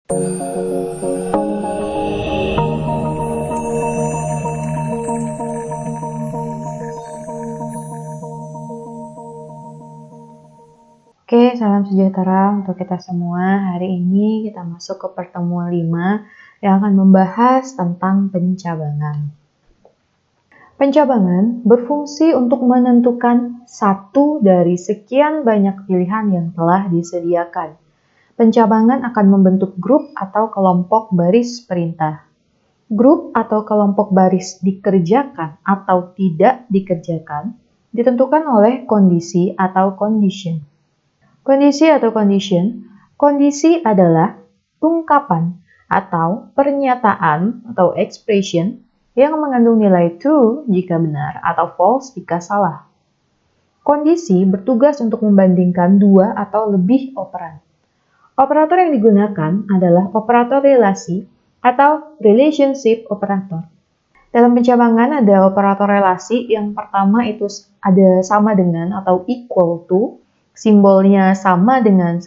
Oke, salam sejahtera untuk kita semua. Hari ini kita masuk ke pertemuan 5 yang akan membahas tentang pencabangan. Pencabangan berfungsi untuk menentukan satu dari sekian banyak pilihan yang telah disediakan. Pencabangan akan membentuk grup atau kelompok baris perintah. Grup atau kelompok baris dikerjakan atau tidak dikerjakan ditentukan oleh kondisi atau condition. Kondisi atau condition, kondisi adalah ungkapan atau pernyataan atau expression yang mengandung nilai true jika benar atau false jika salah. Kondisi bertugas untuk membandingkan dua atau lebih operan. Operator yang digunakan adalah operator relasi atau relationship operator. Dalam pencabangan ada operator relasi, yang pertama itu ada sama dengan atau equal to, simbolnya sama dengan,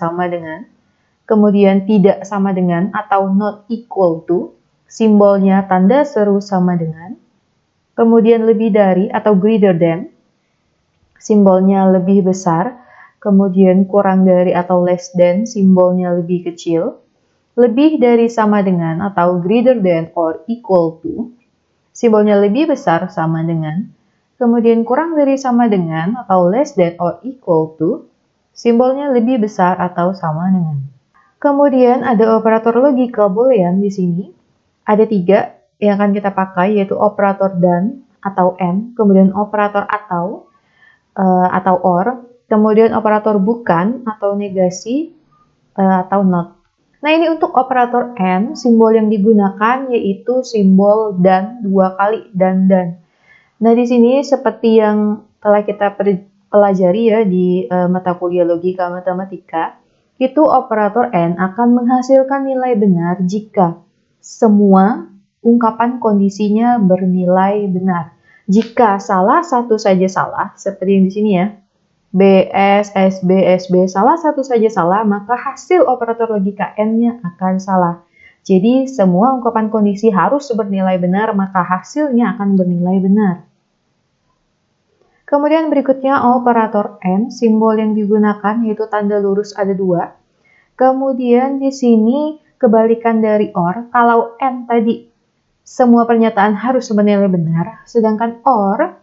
kemudian tidak sama dengan atau not equal to, simbolnya tanda seru sama dengan, kemudian lebih dari atau greater than, simbolnya lebih besar, kemudian kurang dari atau less than, simbolnya lebih kecil, lebih dari sama dengan atau greater than or equal to, simbolnya lebih besar sama dengan, kemudian kurang dari sama dengan atau less than or equal to, simbolnya lebih besar atau sama dengan. Kemudian ada operator logical boolean di sini. Ada 3 yang akan kita pakai, yaitu operator dan atau and, kemudian operator atau or, kemudian operator bukan atau negasi atau not. Nah, ini untuk operator and, simbol yang digunakan yaitu simbol dan 2 kali dan. Nah, di sini seperti yang telah kita pelajari ya di mata kuliah logika matematika, itu operator and akan menghasilkan nilai benar jika semua ungkapan kondisinya bernilai benar. Jika salah satu saja salah, seperti yang di sini ya, BS, SB, SB, salah satu saja salah, maka hasil operator logika and-nya akan salah. Jadi semua ungkapan kondisi harus bernilai benar, maka hasilnya akan bernilai benar. Kemudian berikutnya operator and, simbol yang digunakan yaitu tanda lurus ada 2. Kemudian di sini kebalikan dari or, kalau and tadi semua pernyataan harus bernilai benar, sedangkan or,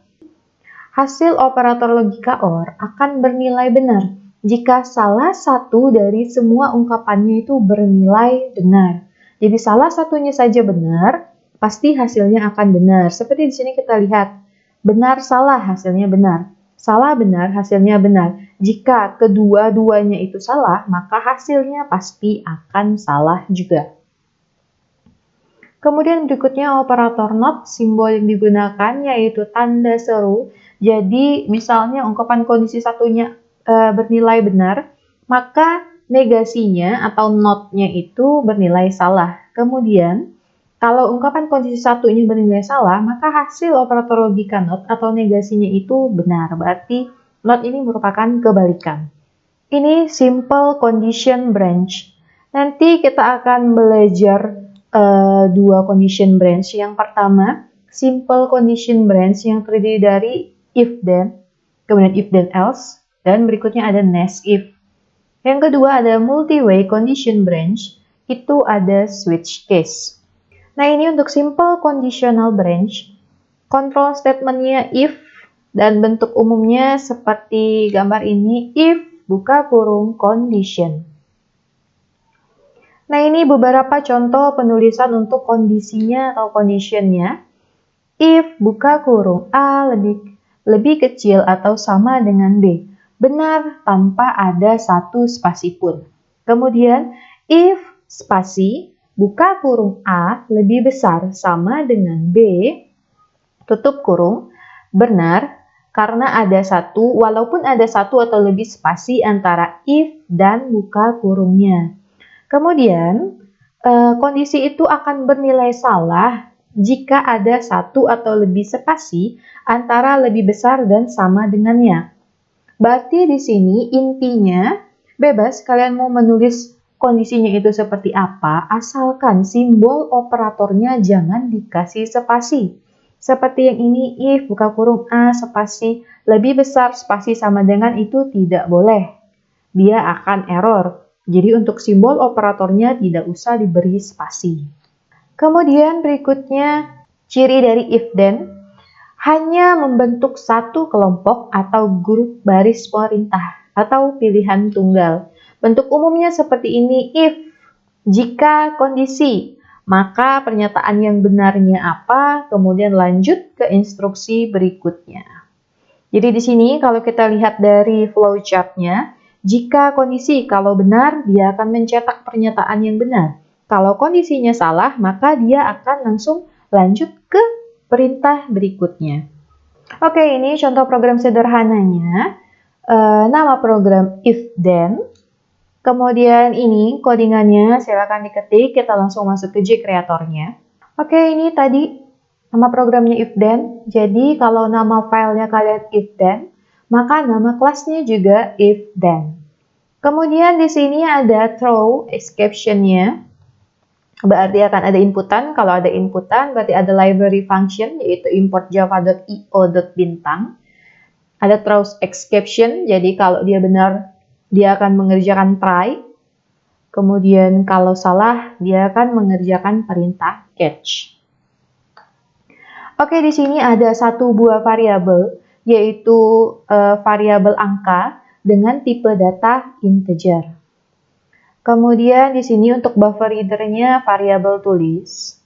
hasil operator logika or akan bernilai benar jika salah satu dari semua ungkapannya itu bernilai benar. Jadi salah satunya saja benar, pasti hasilnya akan benar. Seperti di sini kita lihat, benar salah hasilnya benar, salah benar hasilnya benar. Jika kedua-duanya itu salah, maka hasilnya pasti akan salah juga. Kemudian berikutnya operator not, simbol yang digunakan yaitu tanda seru. Jadi misalnya ungkapan kondisi satunya bernilai benar, maka negasinya atau not-nya itu bernilai salah. Kemudian kalau ungkapan kondisi satu ini bernilai salah, maka hasil operator logika not atau negasinya itu benar. Berarti not ini merupakan kebalikan. Ini simple condition branch. Nanti kita akan belajar 2 condition branch. Yang pertama, simple condition branch yang terdiri dari if then, kemudian if then else, dan berikutnya ada next if. Yang kedua ada multi-way condition branch, itu ada switch case. Nah, ini untuk simple conditional branch, control statementnya if, dan bentuk umumnya seperti gambar ini, if buka kurung condition. Nah, ini beberapa contoh penulisan untuk kondisinya atau conditionnya. If buka kurung A lebih kecil atau sama dengan B, benar tanpa ada satu spasi pun. Kemudian if spasi buka kurung A lebih besar sama dengan B, tutup kurung, benar karena ada satu, walaupun ada satu atau lebih spasi antara if dan buka kurungnya. Kemudian kondisi itu akan bernilai salah jika ada satu atau lebih spasi antara lebih besar dan sama dengannya. Berarti di sini intinya bebas kalian mau menulis kondisinya itu seperti apa. apa asalkan simbol operatornya jangan dikasih spasi. Seperti yang ini, if buka kurung A spasi lebih besar spasi sama dengan itu tidak boleh. Dia akan error. Jadi untuk simbol operatornya tidak usah diberi spasi. Kemudian berikutnya, ciri dari if then, hanya membentuk satu kelompok atau grup baris perintah atau pilihan tunggal. Bentuk umumnya seperti ini, if, jika kondisi, maka pernyataan yang benarnya apa, kemudian lanjut ke instruksi berikutnya. Jadi di sini kalau kita lihat dari flowchart-nya, jika kondisi kalau benar, dia akan mencetak pernyataan yang benar. Kalau kondisinya salah, maka dia akan langsung lanjut ke perintah berikutnya. Oke, ini contoh program sederhananya. Nama program if then. Kemudian ini codingannya, silakan diketik. Kita langsung masuk ke J-Creator-nya. Oke, ini tadi nama programnya if then. Jadi kalau nama filenya kalian if then, maka nama kelasnya juga if then. Kemudian di sini ada throw exception-nya. Berarti akan ada inputan. Kalau ada inputan, berarti ada library function, yaitu import java.io.bintang. Ada throw exception, jadi kalau dia benar, dia akan mengerjakan try. Kemudian kalau salah, dia akan mengerjakan perintah catch. Oke, di sini ada satu buah variabel, yaitu variabel angka dengan tipe data integer. Kemudian di sini untuk buffer reader-nya variabel tulis.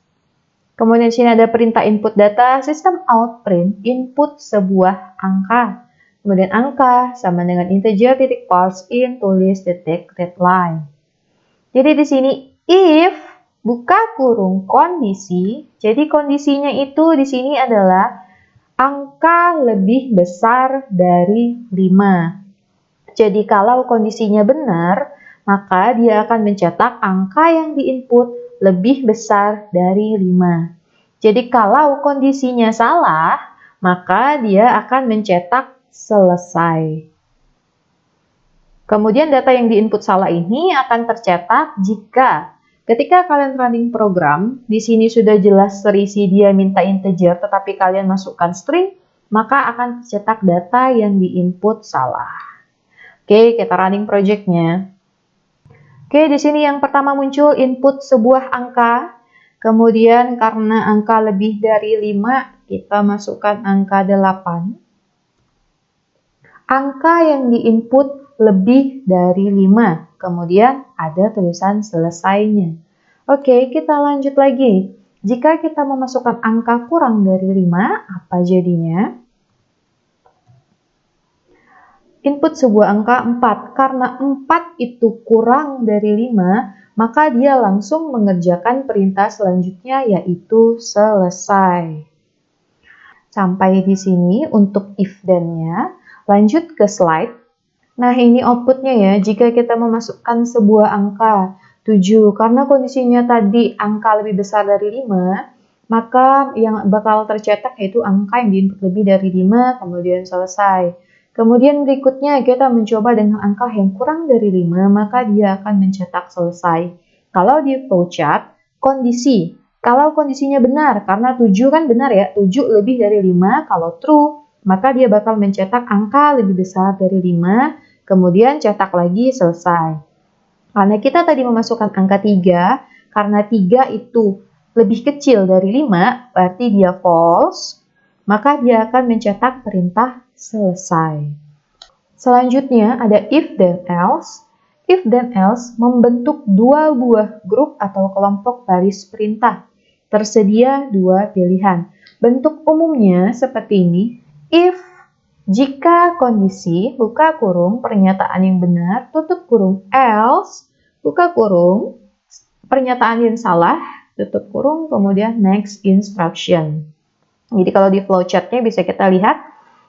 Kemudian di sini ada perintah input data, system out print input sebuah angka. Kemudian angka sama dengan integer titik parse in tulis titik readline. Jadi di sini if buka kurung kondisi, jadi kondisinya itu di sini adalah angka lebih besar dari 5. Jadi kalau kondisinya benar, maka dia akan mencetak angka yang diinput lebih besar dari 5. Jadi kalau kondisinya salah, maka dia akan mencetak selesai. Kemudian data yang diinput salah ini akan tercetak jika ketika kalian running program, di sini sudah jelas terisi dia minta integer, tetapi kalian masukkan string, maka akan tercetak data yang diinput salah. Oke, kita running project-nya. Oke, di sini yang pertama muncul input sebuah angka. Kemudian karena angka lebih dari 5, kita masukkan angka 8. Angka yang diinput lebih dari 5. Kemudian ada tulisan selesainya. Oke, kita lanjut lagi. Jika kita memasukkan angka kurang dari 5, apa jadinya? Input sebuah angka 4. Karena 4 itu kurang dari 5, maka dia langsung mengerjakan perintah selanjutnya yaitu selesai. Sampai di sini untuk if then-nya. Lanjut ke slide. Nah, ini outputnya ya. Jika kita memasukkan sebuah angka 7, karena kondisinya tadi angka lebih besar dari 5, maka yang bakal tercetak yaitu angka yang diinput lebih dari 5, kemudian selesai. Kemudian berikutnya kita mencoba dengan angka yang kurang dari 5, maka dia akan mencetak selesai. Kalau di flowchart, kondisi. Kalau kondisinya benar, karena 7 kan benar ya, 7 lebih dari 5, kalau true, maka dia bakal mencetak angka lebih besar dari 5, kemudian cetak lagi selesai. Karena kita tadi memasukkan angka 3, karena 3 itu lebih kecil dari 5, berarti dia false, maka dia akan mencetak perintah selesai. Selanjutnya ada if then else. If then else membentuk dua buah grup atau kelompok baris perintah. Tersedia dua pilihan. Bentuk umumnya seperti ini. If, jika kondisi, buka kurung, pernyataan yang benar, tutup kurung, else, buka kurung, pernyataan yang salah, tutup kurung, kemudian next instruction. Jadi kalau di flowchart-nya bisa kita lihat,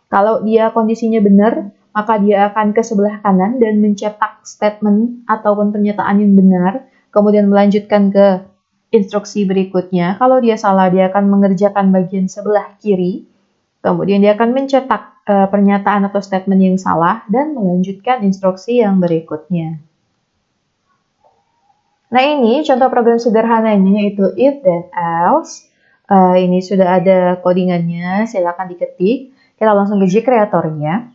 kalau dia kondisinya benar, maka dia akan ke sebelah kanan dan mencetak statement ataupun pernyataan yang benar, kemudian melanjutkan ke instruksi berikutnya. Kalau dia salah, dia akan mengerjakan bagian sebelah kiri, kemudian dia akan mencetak pernyataan atau statement yang salah dan melanjutkan instruksi yang berikutnya. Nah, ini contoh program sederhananya yaitu if then else. Ini sudah ada codingannya, silakan diketik. Kita langsung ke Gcreator-nya.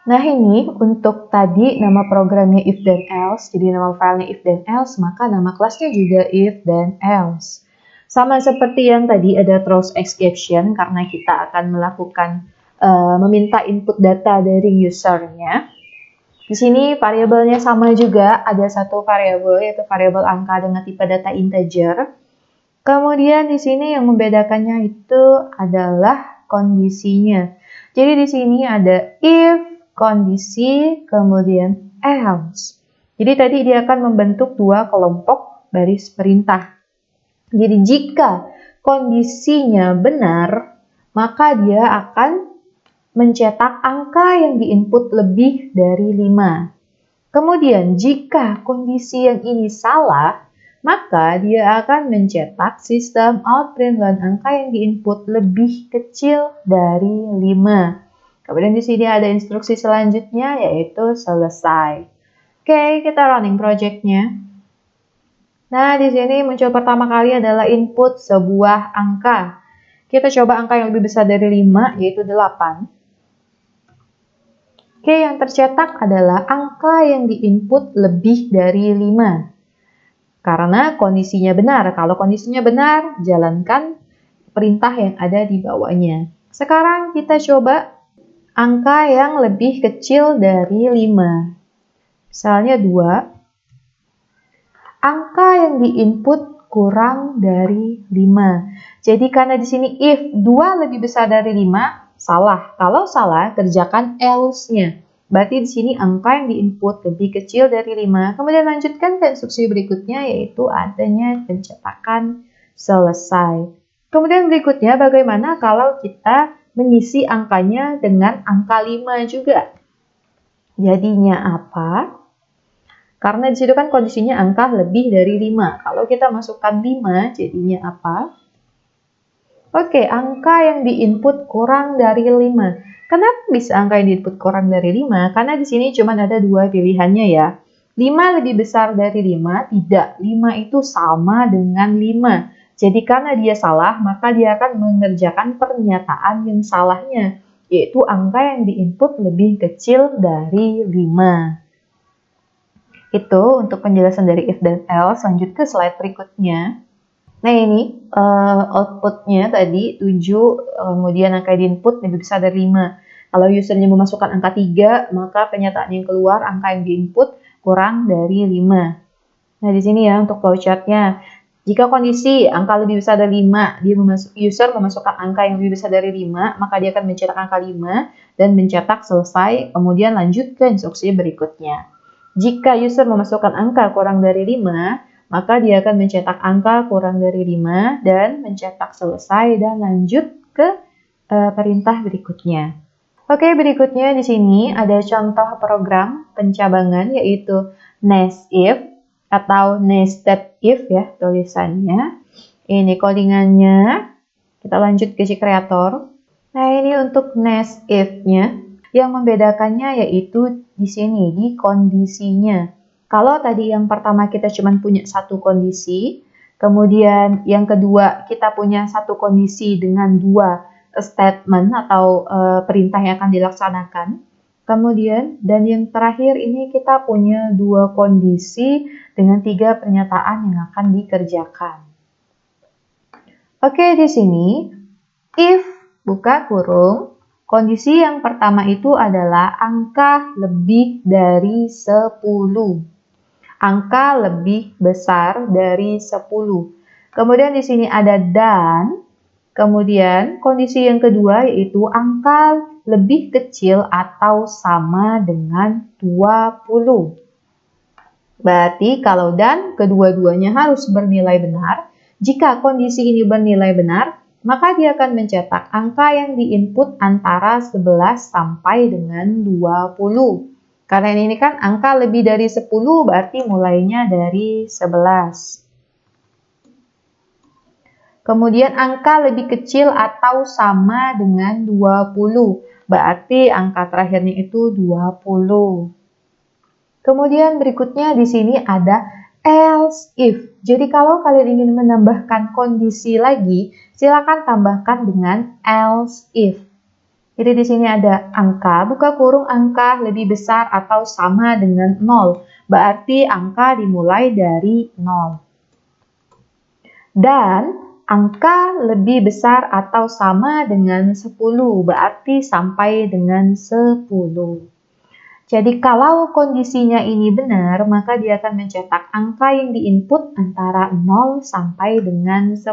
Nah, ini untuk tadi nama programnya if then else, jadi nama filenya if then else, maka nama kelasnya juga if then else. Sama seperti yang tadi ada throws exception karena kita akan melakukan meminta input data dari usernya. Di sini variabelnya sama juga, ada satu variabel yaitu variabel angka dengan tipe data integer. Kemudian di sini yang membedakannya itu adalah kondisinya. Jadi di sini ada if, kondisi, kemudian else. Jadi tadi dia akan membentuk dua kelompok baris perintah. Jadi jika kondisinya benar, maka dia akan mencetak angka yang diinput lebih dari 5. Kemudian jika kondisi yang ini salah, maka dia akan mencetak sistem outprint dan angka yang diinput lebih kecil dari 5. Kemudian di sini ada instruksi selanjutnya yaitu selesai. Oke, kita running project-nya. Nah, di sini muncul pertama kali adalah input sebuah angka. Kita coba angka yang lebih besar dari 5 yaitu 8. Oke, yang tercetak adalah angka yang diinput lebih dari 5. Karena kondisinya benar. Kalau kondisinya benar, jalankan perintah yang ada di bawahnya. Sekarang kita coba angka yang lebih kecil dari 5. Misalnya 2. Angka yang diinput kurang dari 5. Jadi karena di sini if 2 lebih besar dari 5, salah. Kalau salah, kerjakan else-nya. Berarti di sini angka yang diinput lebih kecil dari 5. Kemudian lanjutkan ke instruksi berikutnya yaitu adanya pencetakan selesai. Kemudian berikutnya bagaimana kalau kita mengisi angkanya dengan angka 5 juga? Jadinya apa? Karena di situ kan kondisinya angka lebih dari 5. Kalau kita masukkan 5, jadinya apa? Oke, angka yang diinput kurang dari 5. Kenapa bisa angka yang diinput kurang dari 5? Karena di sini cuma ada dua pilihannya ya. 5 lebih besar dari 5? Tidak, 5 itu sama dengan 5. Jadi karena dia salah, maka dia akan mengerjakan pernyataan yang salahnya, yaitu angka yang diinput lebih kecil dari 5. Itu untuk penjelasan dari if dan else. Lanjut ke slide berikutnya. Nah ini outputnya tadi 7, kemudian angka yang diinput lebih besar dari 5. Kalau usernya memasukkan angka 3, maka pernyataan yang keluar angka yang diinput kurang dari 5. Nah di sini ya untuk flowchart-nya. Jika kondisi angka lebih besar dari 5, user memasukkan angka yang lebih besar dari 5, maka dia akan mencetak angka 5 dan mencetak selesai, kemudian lanjut ke instruksi berikutnya. Jika user memasukkan angka kurang dari 5, maka dia akan mencetak angka kurang dari 5 dan mencetak selesai dan lanjut ke perintah berikutnya. Oke, berikutnya di sini ada contoh program pencabangan yaitu nesif atau nested if ya tulisannya. Ini codingannya. Kita lanjut ke Gcreator. Nah, ini untuk nesif-nya. Yang membedakannya yaitu di sini di kondisinya. Kalau tadi yang pertama kita cuma punya satu kondisi, kemudian yang kedua kita punya satu kondisi dengan dua statement atau perintah yang akan dilaksanakan. Kemudian, dan yang terakhir ini kita punya dua kondisi dengan 3 pernyataan yang akan dikerjakan. Oke, di sini if buka kurung, kondisi yang pertama itu adalah angka lebih dari 10. Angka lebih besar dari 10. Kemudian di sini ada dan, kemudian kondisi yang kedua yaitu angka lebih kecil atau sama dengan 20. Berarti kalau dan kedua-duanya harus bernilai benar. Jika kondisi ini bernilai benar, maka dia akan mencetak angka yang diinput antara 11 sampai dengan 20. Karena ini kan angka lebih dari 10, berarti mulainya dari 11. Kemudian angka lebih kecil atau sama dengan 20, berarti angka terakhirnya itu 20. Kemudian berikutnya di sini ada else if. Jadi kalau kalian ingin menambahkan kondisi lagi, silakan tambahkan dengan else if. Jadi di sini ada angka, buka kurung angka lebih besar atau sama dengan 0. Berarti angka dimulai dari 0. Dan angka lebih besar atau sama dengan 10, berarti sampai dengan 10. Jadi kalau kondisinya ini benar, maka dia akan mencetak angka yang diinput antara 0 sampai dengan 10.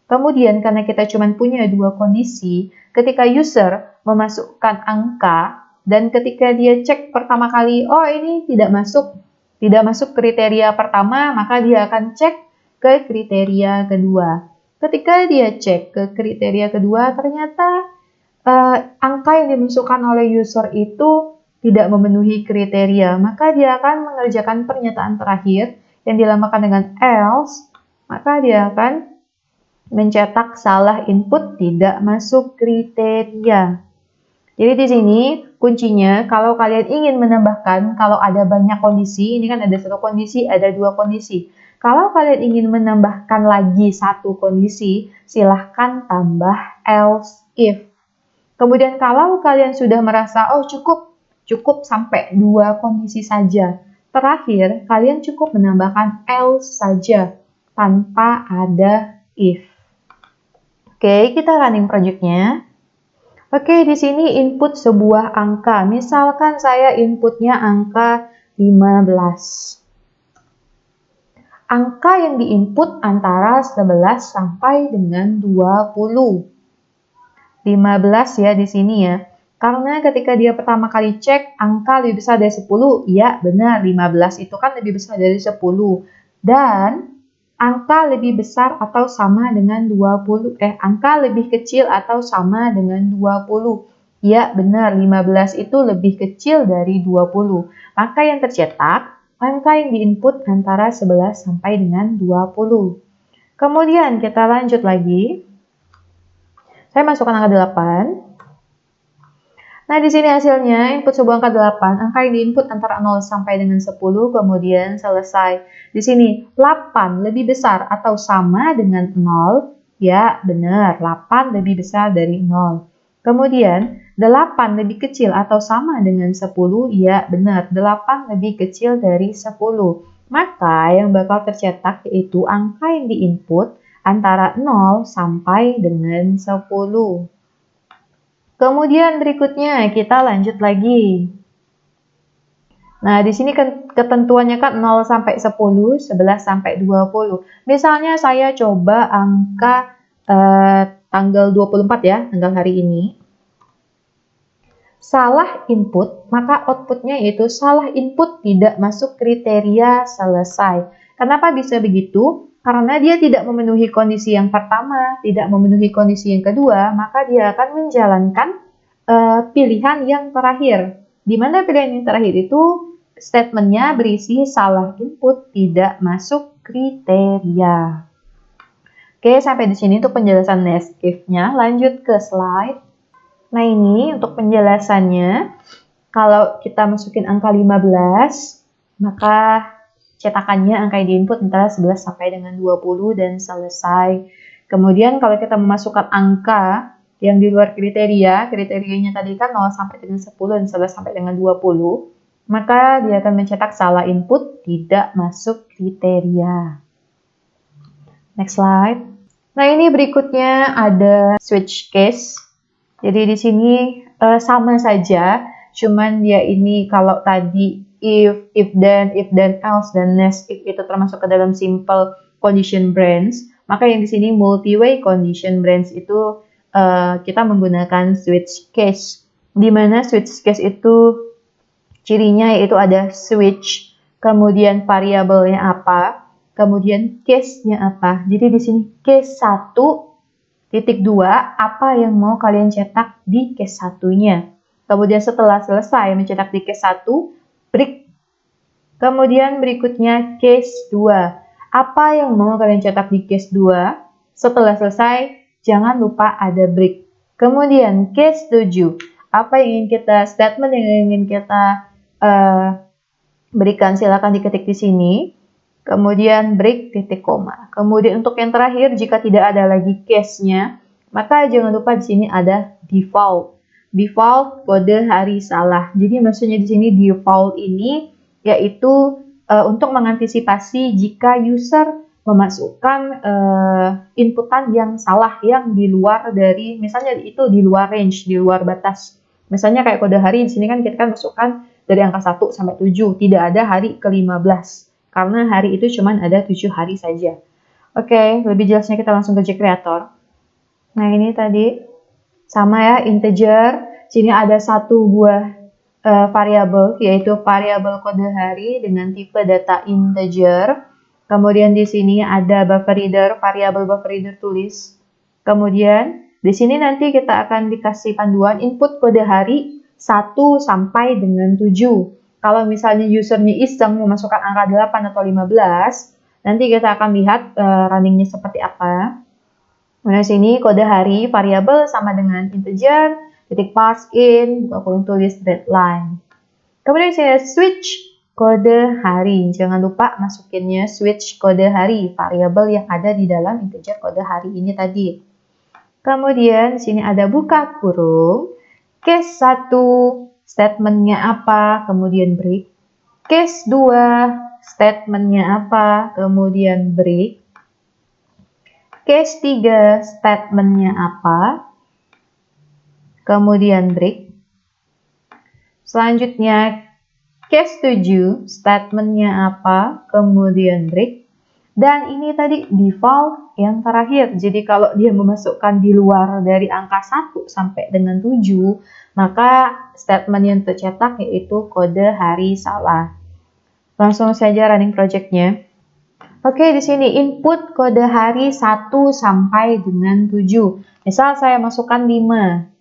Kemudian karena kita cuma punya dua kondisi, ketika user memasukkan angka, dan ketika dia cek pertama kali, oh ini tidak masuk kriteria pertama, maka dia akan cek ke kriteria kedua. Ketika dia cek ke kriteria kedua, ternyata angka yang dimasukkan oleh user itu tidak memenuhi kriteria, maka dia akan mengerjakan pernyataan terakhir yang dilambangkan dengan else, maka dia akan mencetak salah input tidak masuk kriteria. Jadi di sini kuncinya kalau kalian ingin menambahkan, kalau ada banyak kondisi, ini kan ada satu kondisi, ada dua kondisi. Kalau kalian ingin menambahkan lagi satu kondisi, silahkan tambah else if. Kemudian kalau kalian sudah merasa, oh cukup sampai dua kondisi saja. Terakhir, kalian cukup menambahkan else saja, tanpa ada if. Oke, kita running project-nya. Oke, di sini input sebuah angka. Misalkan saya inputnya angka 15. Angka yang diinput antara 11 sampai dengan 20. 15 ya di sini ya. Karena ketika dia pertama kali cek angka lebih besar dari 10, ya benar 15 itu kan lebih besar dari 10. Dan angka lebih besar atau sama dengan 20, angka lebih kecil atau sama dengan 20. Ya benar 15 itu lebih kecil dari 20. Maka yang tercetak angka yang diinput antara 11 sampai dengan 20. Kemudian kita lanjut lagi. Saya masukkan angka 8. Nah, di sini hasilnya input sebuah angka 8. Angka yang diinput antara 0 sampai dengan 10, kemudian selesai. Di sini 8 lebih besar atau sama dengan 0. Ya, benar. 8 lebih besar dari 0. Kemudian 8 lebih kecil atau sama dengan 10, ya benar, 8 lebih kecil dari 10. Maka yang bakal tercetak yaitu angka yang diinput antara 0 sampai dengan 10. Kemudian berikutnya kita lanjut lagi. Nah, di sini ketentuannya kan 0 sampai 10, 11 sampai 20. Misalnya saya coba angka tanggal 24 ya, tanggal hari ini. Salah input, maka outputnya yaitu salah input tidak masuk kriteria selesai. Kenapa bisa begitu? Karena dia tidak memenuhi kondisi yang pertama, tidak memenuhi kondisi yang kedua, maka dia akan menjalankan pilihan yang terakhir. Di mana pilihan yang terakhir itu statementnya berisi salah input tidak masuk kriteria. Oke, sampai di sini untuk penjelasan next if-nya. Lanjut ke slide. Nah, ini untuk penjelasannya, kalau kita masukin angka 15, maka cetakannya angka yang diinput antara 11 sampai dengan 20 dan selesai. Kemudian kalau kita memasukkan angka yang di luar kriteria, kriterianya tadi kan 0 sampai dengan 10 dan 11 sampai dengan 20, maka dia akan mencetak salah input tidak masuk kriteria. Next slide. Nah, ini berikutnya ada switch case. Jadi di sini sama saja, cuman dia ini kalau tadi if then, else, dan next if itu termasuk ke dalam simple condition branch, maka yang di sini multi-way condition branch itu kita menggunakan switch case. Di mana switch case itu cirinya yaitu ada switch, kemudian variabelnya apa, kemudian case-nya apa. Jadi di sini case 1.2, apa yang mau kalian cetak di case 1-nya. Kemudian setelah selesai mencetak di case 1, break. Kemudian berikutnya case 2. Apa yang mau kalian cetak di case 2? Setelah selesai, jangan lupa ada break. Kemudian case 7. Apa yang ingin kita, statement yang ingin kita berikan, silakan diketik di sini. kemudian break titik koma. Kemudian untuk yang terakhir, jika tidak ada lagi case-nya, maka jangan lupa di sini ada default. Default kode hari salah. Jadi maksudnya di sini default ini yaitu untuk mengantisipasi jika user memasukkan inputan yang salah, yang di luar dari, misalnya itu di luar range, di luar batas. Misalnya kayak kode hari di sini kan kita kan masukkan dari angka 1 sampai 7, tidak ada hari ke-15. Karena hari itu cuma ada 7 hari saja. Oke, lebih jelasnya kita langsung ke JCreator. Nah, ini tadi sama ya, integer. Sini ada satu buah variabel, yaitu variabel kode hari dengan tipe data integer. Kemudian di sini ada buffer reader, variabel buffer reader tulis. Kemudian di sini nanti kita akan dikasih panduan input kode hari 1 sampai dengan 7. Kalau misalnya usernya iseng memasukkan angka 8 atau 15, nanti kita akan lihat runningnya seperti apa. Nah, sini kode hari variabel sama dengan integer, titik parse in, buka kurung tulis deadline. Kemudian sini switch kode hari. Jangan lupa masukinnya switch kode hari, variabel yang ada di dalam integer kode hari ini tadi. Kemudian sini ada buka kurung, case 1, statementnya apa, kemudian break. Case 2, statementnya apa, kemudian break. Case 3, statementnya apa, kemudian break. Selanjutnya, case 7, statementnya apa, kemudian break. Dan ini tadi default yang terakhir. Jadi kalau dia memasukkan di luar dari angka 1 sampai dengan 7, maka statement yang tercetak yaitu kode hari salah. Langsung saja running project-nya. Oke, di sini input kode hari 1 sampai dengan 7. Misal saya masukkan 5.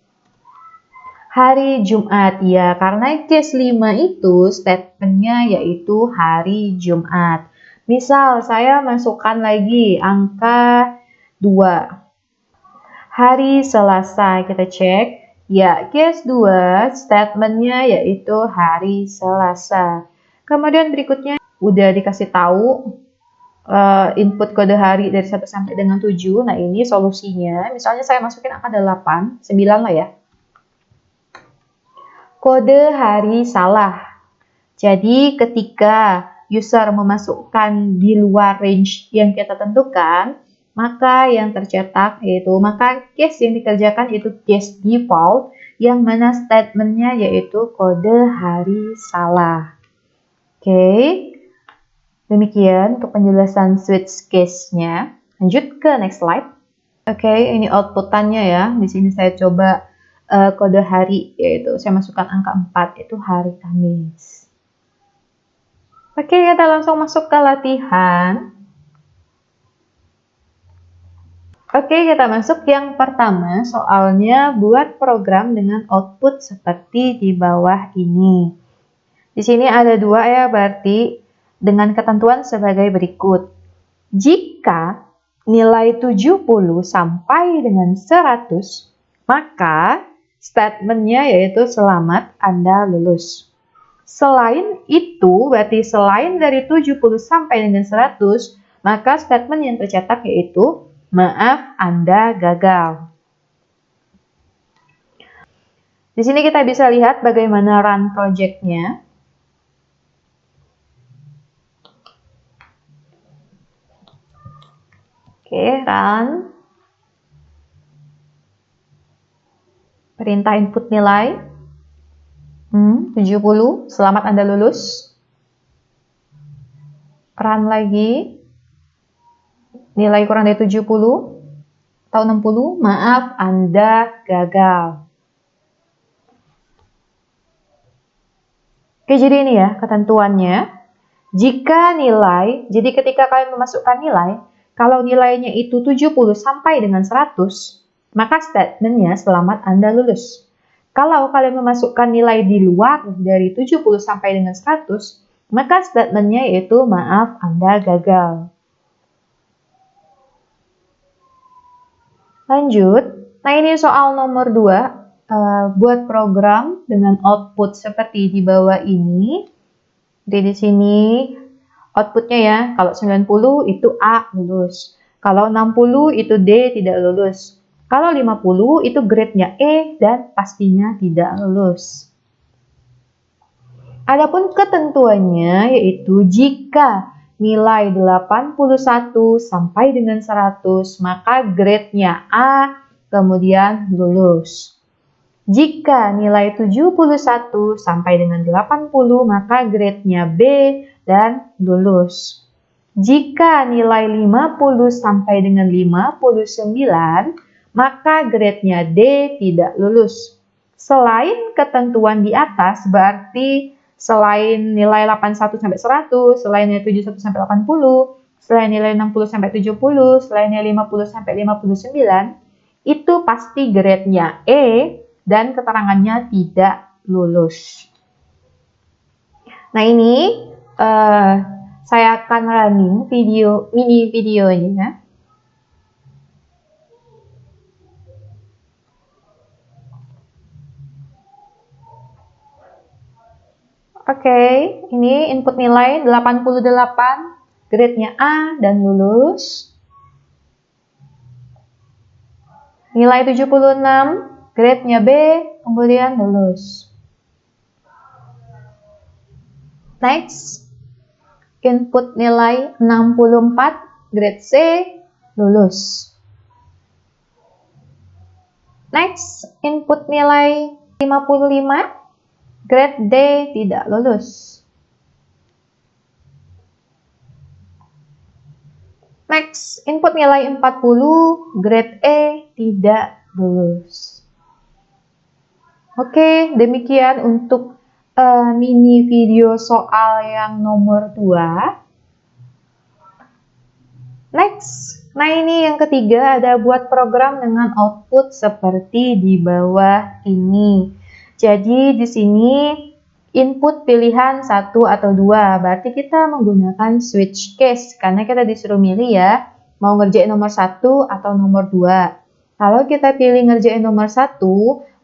Hari Jumat, ya, karena case 5 itu statementnya yaitu hari Jumat. Misal saya masukkan lagi angka 2. Hari Selasa, kita cek. Ya, case 2 statementnya yaitu hari Selasa. Kemudian berikutnya udah dikasih tahu input kode hari dari 1 sampai dengan 7. Nah, ini solusinya. Misalnya saya masukin angka 8, 9 lah ya. Kode hari salah. Jadi ketika user memasukkan di luar range yang kita tentukan, maka yang tercetak yaitu, maka case yang dikerjakan yaitu case default, yang mana statementnya yaitu kode hari salah. Oke, demikian untuk penjelasan switch case-nya. Lanjut ke next slide. Oke, ini outputannya ya. Di sini saya coba kode hari, yaitu saya masukkan angka 4, itu hari Kamis. Oke, kita langsung masuk ke latihan. Oke, kita masuk yang pertama, soalnya buat program dengan output seperti di bawah ini. Di sini ada 2 ya, berarti dengan ketentuan sebagai berikut. Jika nilai 70 sampai dengan 100, maka statementnya yaitu selamat Anda lulus. Selain itu, berarti selain dari 70 sampai dengan 100, maka statement yang tercetak yaitu maaf Anda gagal. Di sini kita bisa lihat bagaimana run project-nya. Oke, run. Perintah input nilai 70, selamat Anda lulus. Run lagi. Nilai kurang dari 70 atau 60, maaf Anda gagal. Oke, jadi ini ya ketentuannya. Jika nilai, jadi ketika kalian memasukkan nilai, kalau nilainya itu 70 sampai dengan 100, maka statementnya selamat Anda lulus. Kalau kalian memasukkan nilai di luar dari 70 sampai dengan 100, maka statementnya yaitu maaf Anda gagal. Lanjut, nah ini soal nomor 2, buat program dengan output seperti di bawah ini. Jadi di sini outputnya ya. Kalau 90 itu A lulus. Kalau 60 itu D tidak lulus. Kalau 50 itu grade-nya E dan pastinya tidak lulus. Adapun ketentuannya yaitu jika nilai 81 sampai dengan 100 maka grade-nya A kemudian lulus. Jika nilai 71 sampai dengan 80 maka grade-nya B dan lulus. Jika nilai 50 sampai dengan 59 maka grade-nya D tidak lulus. Selain ketentuan di atas berarti selain nilai 81 sampai 100, selain nilai 71 sampai 80, selain nilai 60 sampai 70, selain nilai 50 sampai 59, itu pasti grade-nya E dan keterangannya tidak lulus. Nah ini saya akan running mini videonya. Oke, ini input nilai 88, grade-nya A dan lulus. Nilai 76, grade-nya B, kemudian lulus. Next, input nilai 64, grade C, lulus. Next, input nilai 55, grade D tidak lulus. Next, input nilai 40, grade E tidak lulus. Oke, demikian untuk mini video soal yang nomor 2. Next, nah ini yang ketiga ada buat program dengan output seperti di bawah ini. Jadi di sini input pilihan 1 atau 2, berarti kita menggunakan switch case karena kita disuruh milih ya, mau ngerjain nomor 1 atau nomor 2. Kalau kita pilih ngerjain nomor 1,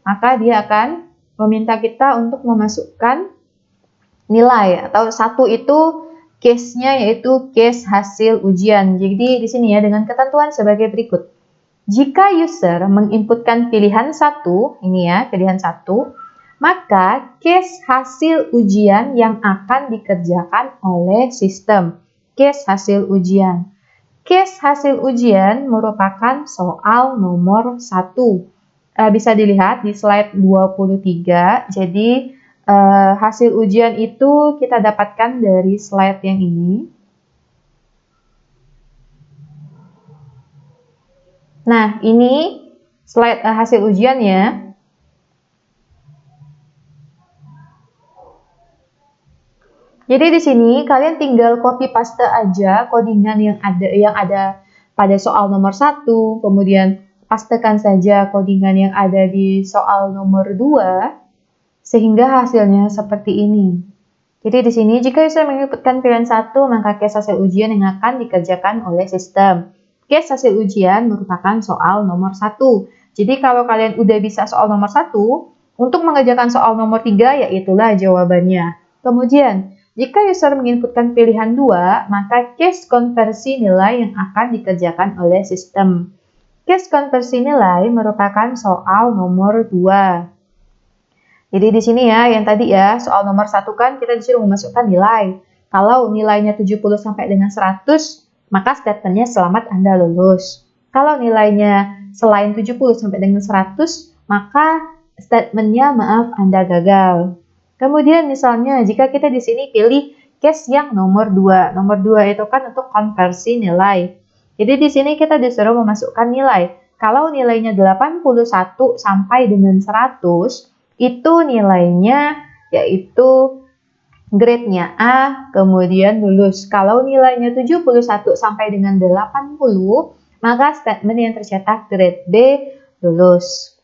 maka dia akan meminta kita untuk memasukkan nilai atau 1 itu case-nya yaitu case hasil ujian. Jadi di sini ya dengan ketentuan sebagai berikut. Jika user menginputkan pilihan 1, ini ya pilihan 1, maka case hasil ujian yang akan dikerjakan oleh sistem. Case hasil ujian. Case hasil ujian merupakan soal nomor 1. Bisa dilihat di slide 23. Jadi hasil ujian itu kita dapatkan dari slide yang ini. Nah, ini slide hasil ujian ya. Jadi di sini kalian tinggal copy paste aja codingan yang ada pada soal nomor 1, kemudian pastekan saja codingan yang ada di soal nomor 2 sehingga hasilnya seperti ini. Jadi di sini jika user menginputkan pilihan 1, maka case hasil ujian yang akan dikerjakan oleh sistem. Case hasil ujian merupakan soal nomor 1. Jadi kalau kalian udah bisa soal nomor 1, untuk mengerjakan soal nomor 3 yaitulah jawabannya. Kemudian jika user menginputkan pilihan 2, maka case konversi nilai yang akan dikerjakan oleh sistem. Case konversi nilai merupakan soal nomor 2. Jadi di sini ya, yang tadi ya, soal nomor 1 kan kita disuruh memasukkan nilai. Kalau nilainya 70 sampai dengan 100, maka statementnya selamat Anda lulus. Kalau nilainya selain 70 sampai dengan 100, maka statementnya maaf Anda gagal. Kemudian misalnya jika kita di sini pilih case yang nomor 2. Nomor 2 itu kan untuk konversi nilai. Jadi di sini kita disuruh memasukkan nilai. Kalau nilainya 81 sampai dengan 100, itu nilainya yaitu grade-nya A, kemudian lulus. Kalau nilainya 71 sampai dengan 80, maka statement yang tercetak grade B lulus.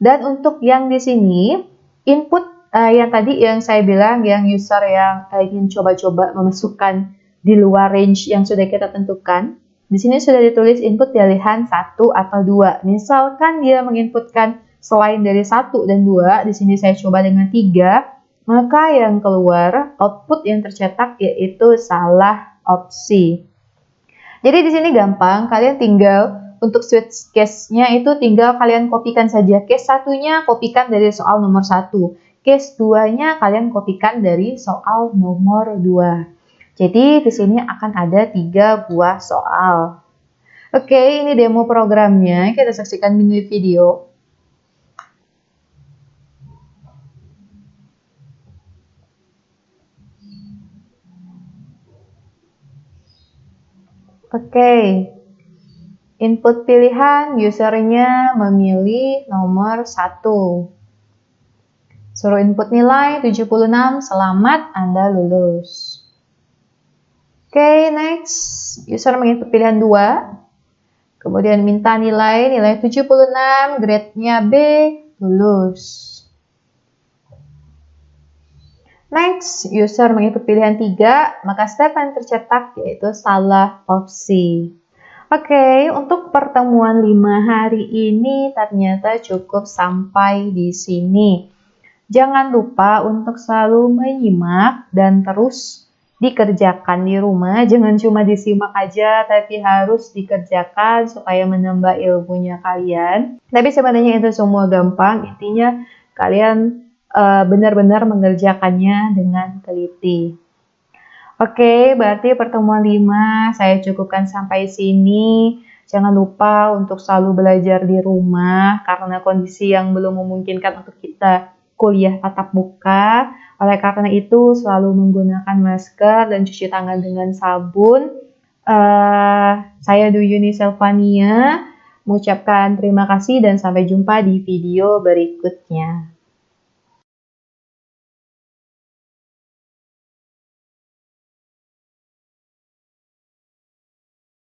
Dan untuk yang di sini, input yang tadi yang saya bilang, yang user yang ingin coba-coba memasukkan di luar range yang sudah kita tentukan, di sini sudah ditulis input pilihan 1 atau 2. Misalkan dia menginputkan selain dari 1 dan 2, di sini saya coba dengan 3, maka yang keluar output yang tercetak yaitu salah opsi. Jadi di sini gampang, kalian tinggal untuk switch case-nya itu tinggal kalian kopikan saja. Case satunya kopikan dari soal nomor 1. Case 2-nya kalian kopikan dari soal nomor 2. Jadi di sini akan ada 3 buah soal. Oke, ini demo programnya. Kita saksikan mini video. Oke, input pilihan usernya memilih nomor 1. Suruh input nilai 76, selamat Anda lulus. Oke, next. User menginput pilihan 2. Kemudian minta nilai 76, grade-nya B, lulus. Next, user menginput pilihan 3, maka step yang tercetak yaitu salah opsi. Oke, untuk pertemuan 5 hari ini ternyata cukup sampai di sini. Jangan lupa untuk selalu menyimak dan terus dikerjakan di rumah. Jangan cuma disimak aja, tapi harus dikerjakan supaya menambah ilmunya kalian. Tapi sebenarnya itu semua gampang, intinya kalian benar-benar mengerjakannya dengan teliti. Oke, berarti pertemuan 5 saya cukupkan sampai sini. Jangan lupa untuk selalu belajar di rumah karena kondisi yang belum memungkinkan untuk kita kuliah tatap muka. Oleh karena itu, selalu menggunakan masker dan cuci tangan dengan sabun. Saya Duyuni Selvania mengucapkan terima kasih dan sampai jumpa di video berikutnya.